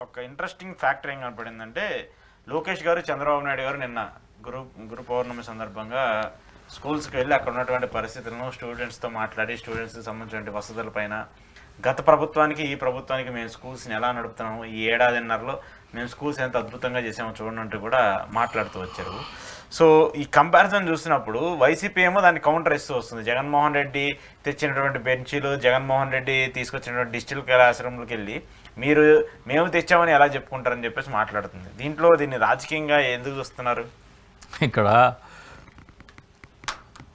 ఒక interesting factor ఏం కనపడిందంటే లోకేష్ గారు చంద్రబాబు నాయుడు గారు నిన్న గురు పౌర్ణమి సందర్భంగా స్కూల్స్కి వెళ్ళి అక్కడ ఉన్నటువంటి పరిస్థితులను స్టూడెంట్స్తో మాట్లాడి స్టూడెంట్స్కి సంబంధించిన వసతులపైన గత ప్రభుత్వానికి ఈ ప్రభుత్వానికి మేము స్కూల్స్ని ఎలా నడుపుతున్నాము, ఈ ఏడాదిన్నరలో మేము స్కూల్స్ ఎంత అద్భుతంగా చేసామో చూడండి కూడా మాట్లాడుతూ వచ్చారు. సో ఈ కంపారిజన్ చూసినప్పుడు వైసీపీ ఏమో దాన్ని కౌంటర్ ఇస్తూ వస్తుంది. జగన్మోహన్ రెడ్డి తెచ్చినటువంటి బెంచీలు, జగన్మోహన్ రెడ్డి తీసుకొచ్చినటువంటి డిజిటల్ క్లాస్ రూమ్లకు వెళ్ళి మేము తెచ్చామని ఎలా చెప్పుకుంటారని చెప్పేసి మాట్లాడుతుంది. దీన్ని రాజకీయంగా ఎందుకు చూస్తున్నారు? ఇక్కడ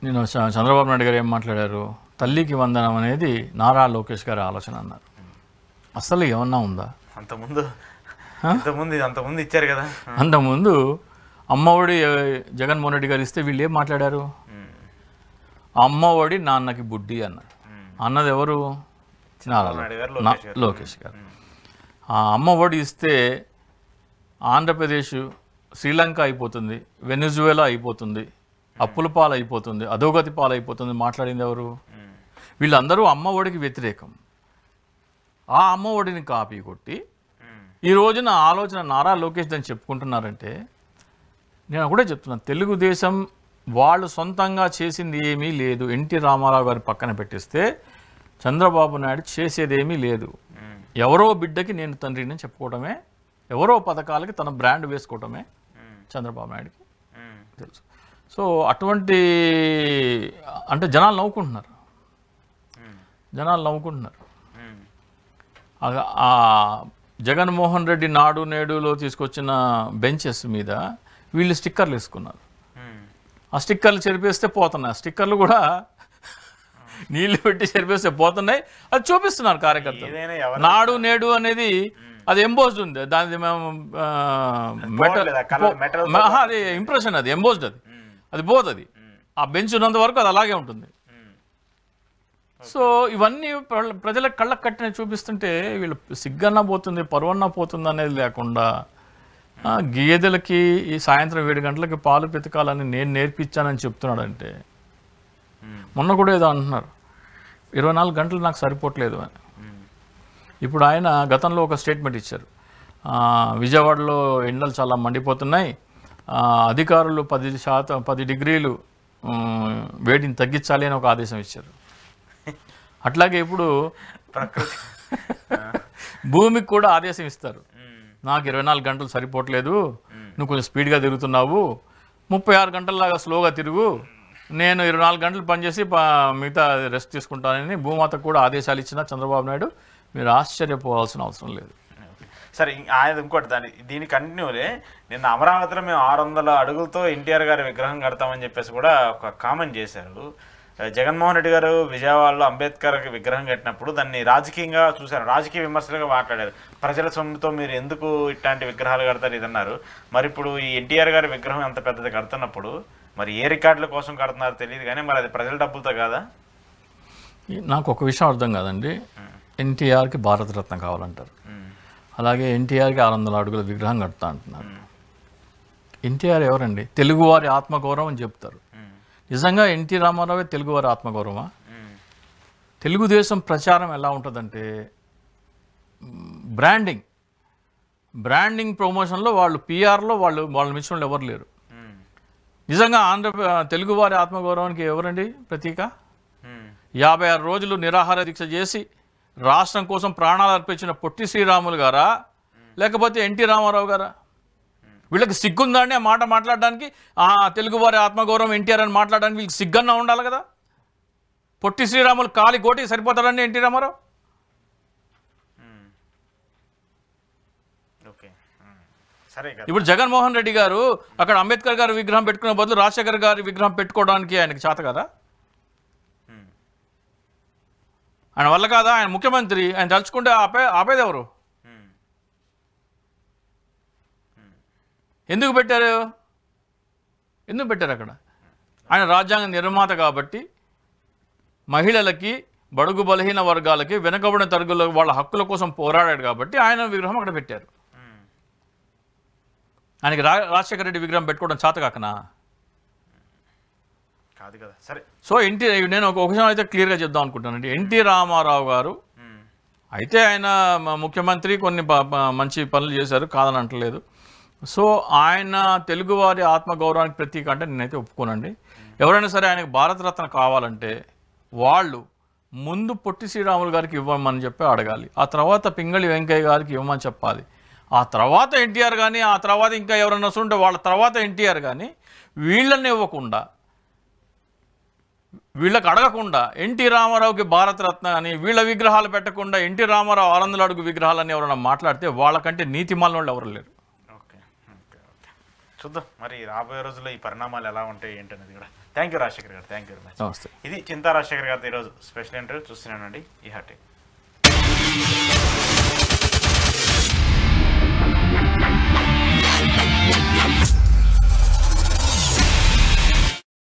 నేను చంద్రబాబు నాయుడు గారు ఏం మాట్లాడారు, తల్లికి వందనం అనేది నారా లోకేష్ గారి ఆలోచన అన్నారు. అసలు ఏమన్నా ఉందా? అంతకుముందు ఇచ్చారు కదా. అంతకుముందు అమ్మఒడి జగన్మోహన్ రెడ్డి గారు ఇస్తే వీళ్ళు ఏం మాట్లాడారు, అమ్మఒడి నాన్నకి బుడ్డి అన్నారు. అన్నది ఎవరు? లోకేష్ గారు. ఆ అమ్మఒడి ఇస్తే ఆంధ్రప్రదేశ్ శ్రీలంక అయిపోతుంది, వెనిజువేలా అయిపోతుంది, అప్పుల పాలు అయిపోతుంది, అధోగతి పాలు అయిపోతుంది మాట్లాడింది ఎవరు? వీళ్ళందరూ అమ్మఒడికి వ్యతిరేకం. ఆ అమ్మఒడిని కాపీ కొట్టి ఈ రోజున ఆలోచన నారా లోకేష్ అని చెప్పుకుంటున్నారంటే, నేను కూడా చెప్తున్నాను, తెలుగుదేశం వాళ్ళు సొంతంగా చేసింది ఏమీ లేదు. ఎన్టీ రామారావు గారి పక్కన పెట్టిస్తే చంద్రబాబు నాయుడు చేసేదేమీ లేదు. ఎవరో బిడ్డకి నేను తండ్రిని చెప్పుకోవడమే, ఎవరో పథకాలకి తన బ్రాండ్ వేసుకోవడమే చంద్రబాబు నాయుడుకి తెలుసు. సో అటువంటి అంటే జనాలు నవ్వుకుంటున్నారు. ఆ జగన్మోహన్ రెడ్డి నాడు నేడులో తీసుకొచ్చిన బెంచెస్ మీద వీళ్ళు స్టిక్కర్లు వేసుకున్నారు. ఆ స్టిక్కర్లు చెరిపేస్తే పోతున్నాయి. ఆ స్టిక్కర్లు కూడా నీళ్లు పెట్టి చెరిపేస్తే పోతున్నాయి. అది చూపిస్తున్నారు కార్యకర్తలు. నాడు నేడు అనేది అది ఎంబోజ్డ్ ఉంది. దాని మేము అది ఇంప్రెషన్, అది ఎంబోజ్డ్, అది పోతుంది. ఆ బెంచ్ ఉన్నంత వరకు అది అలాగే ఉంటుంది. సో ఇవన్నీ ప్రజల కళ్ళకు కట్టిన చూపిస్తుంటే వీళ్ళు సిగ్గన్నా పోతుంది, పరువన్నా పోతుంది అనేది లేకుండా గేదెలకి ఈ సాయంత్రం 7 గంటలకి పాలు పితకాలని నేను నేర్పించానని చెప్తున్నాడంటే, మొన్న కూడా ఏదో అంటున్నారు 24 గంటలు నాకు సరిపోవట్లేదు అని. ఇప్పుడు ఆయన గతంలో ఒక స్టేట్మెంట్ ఇచ్చారు, విజయవాడలో ఎండలు చాలా మండిపోతున్నాయి, అధికారులు 10 డిగ్రీలు వేడిని తగ్గించాలి అని ఒక ఆదేశం ఇచ్చారు. అట్లాగే ఇప్పుడు భూమికి కూడా ఆదేశం ఇస్తారు, నాకు 24 గంటలు సరిపోవట్లేదు, నువ్వు కొంచెం స్పీడ్గా తిరుగుతున్నావు, 36 గంటలలాగా స్లోగా తిరుగు, నేను 24 గంటలు పనిచేసి మిగతా రెస్ట్ తీసుకుంటానని భూమాతకు కూడా ఆదేశాలు ఇచ్చిన చంద్రబాబు నాయుడు మీరు ఆశ్చర్యపోవాల్సిన అవసరం లేదు. సరే, ఆయన ఇంకోటి దీని కంటిన్యూలే నిన్న అమరావతిలో మేము 600 అడుగులతో ఎన్టీఆర్ గారి విగ్రహం కడతామని చెప్పేసి కూడా ఒక కామెంట్ చేశారు. జగన్మోహన్ రెడ్డి గారు విజయవాడలో అంబేద్కర్ విగ్రహం కట్టినప్పుడు దాన్ని రాజకీయంగా చూశారు, రాజకీయ విమర్శలుగా మాట్లాడారు. ప్రజల సొమ్ముతో మీరు ఎందుకు ఇట్లాంటి విగ్రహాలు కడతారు ఇదన్నారు. మరి ఇప్పుడు ఈ ఎన్టీఆర్ గారి విగ్రహం ఎంత పెద్దది కడుతున్నప్పుడు మరి ఏ రికార్డుల కోసం కడుతున్నారో తెలియదు, కానీ మరి అది ప్రజల డబ్బులతో కాదా? నాకు ఒక విషయం అర్థం కాదండి. ఎన్టీఆర్కి భారతరత్న కావాలంటారు, అలాగే ఎన్టీఆర్కి 600 అడుగుల విగ్రహం కడతా అంటున్నారు. ఎన్టీఆర్ ఎవరండి? తెలుగువారి ఆత్మగౌరవం అని చెప్తారు. నిజంగా ఎన్టీ రామారావే తెలుగువారి ఆత్మగౌరవమా? తెలుగుదేశం ప్రచారం ఎలా ఉంటుందంటే బ్రాండింగ్ ప్రమోషన్లో వాళ్ళు పిఆర్లో వాళ్ళ మిశ్రమంలో ఎవరు లేరు. నిజంగా తెలుగువారి ఆత్మగౌరవానికి ఎవరండి ప్రతీక? 56 రోజులు నిరాహార దీక్ష చేసి రాష్ట్రం కోసం ప్రాణాలు అర్పించిన పొట్టి శ్రీరాములు గారా, లేకపోతే ఎన్టీ రామారావు గారా? వీళ్ళకి సిగ్గుందా అండి ఆ మాట మాట్లాడడానికి? తెలుగువారి ఆత్మగౌరవం ఎన్టీఆర్ అని మాట్లాడడానికి వీళ్ళకి సిగ్గన్నా ఉండాలి కదా. పొట్టి శ్రీరాములు కాలి కోటి సరిపోతారండి ఎన్టీ రామారావు? ఇప్పుడు జగన్మోహన్ రెడ్డి గారు అక్కడ అంబేద్కర్ గారి విగ్రహం పెట్టుకునే బదులు రాజశేఖర్ గారి విగ్రహం పెట్టుకోవడానికి ఆయనకి చేత కదా? ఆయన వల్ల కాదా? ఆయన ముఖ్యమంత్రి, ఆయన తలుచుకుంటే ఆపేది ఎవరు? ఎందుకు పెట్టారు అక్కడ? ఆయన రాజ్యాంగ నిర్మాత కాబట్టి మహిళలకి, బడుగు బలహీన వర్గాలకి, వెనుకబడిన తరగతుల వాళ్ళ హక్కుల కోసం పోరాడాడు కాబట్టి ఆయన విగ్రహం అక్కడ పెట్టారు. ఆయనకి రాజశేఖర రెడ్డి విగ్రహం పెట్టుకోవడం చేత కాకనా? కాదు కదా. సరే, సో నేను ఒక విషయం అయితే క్లియర్గా చెప్దాం అనుకుంటానండి. ఎన్టీ రామారావు గారు అయితే ఆయన ముఖ్యమంత్రి కొన్ని మంచి పనులు చేశారు, కాదని అంటలేదు. సో ఆయన తెలుగువారి ఆత్మగౌరవానికి ప్రతీక అంటే నేనైతే ఒప్పుకోనండి. ఎవరైనా సరే ఆయనకు భారతరత్న కావాలంటే వాళ్ళు ముందు పొట్టి శ్రీరాములు గారికి ఇవ్వమని చెప్పి అడగాలి, ఆ తర్వాత పింగళి వెంకయ్య గారికి ఇవ్వమని చెప్పాలి, ఆ తర్వాత ఎన్టీఆర్ కానీ, ఆ తర్వాత ఇంకా ఎవరైనా వస్తుంటే వాళ్ళ తర్వాత ఎన్టీఆర్ కానీ, వీళ్ళని ఇవ్వకుండా, వీళ్ళకి అడగకుండా ఎన్టీ రామారావుకి భారతరత్న అని వీళ్ళ విగ్రహాలు పెట్టకుండా ఎన్టీ రామారావు 600 అడుగు విగ్రహాలని ఎవరైనా మాట్లాడితే వాళ్ళకంటే నీతిమాలిన వాళ్ళు ఎవరు లేరు. ఓకే ఓకే ఓకే చూద్దాం మరి రాబోయే రోజుల్లో ఈ పరిణామాలు ఎలా ఉంటాయి ఏంటనేది కూడా. థ్యాంక్ యూ రాజశేఖర్ గారు, థ్యాంక్ యూ వెరీ మచ్. నమస్తే. ఇది చింతా రాజశేఖర్ గారితో ఈరోజు స్పెషల్ ఇంటర్వ్యూ చూస్తున్నానండి ఈ హార్టీ.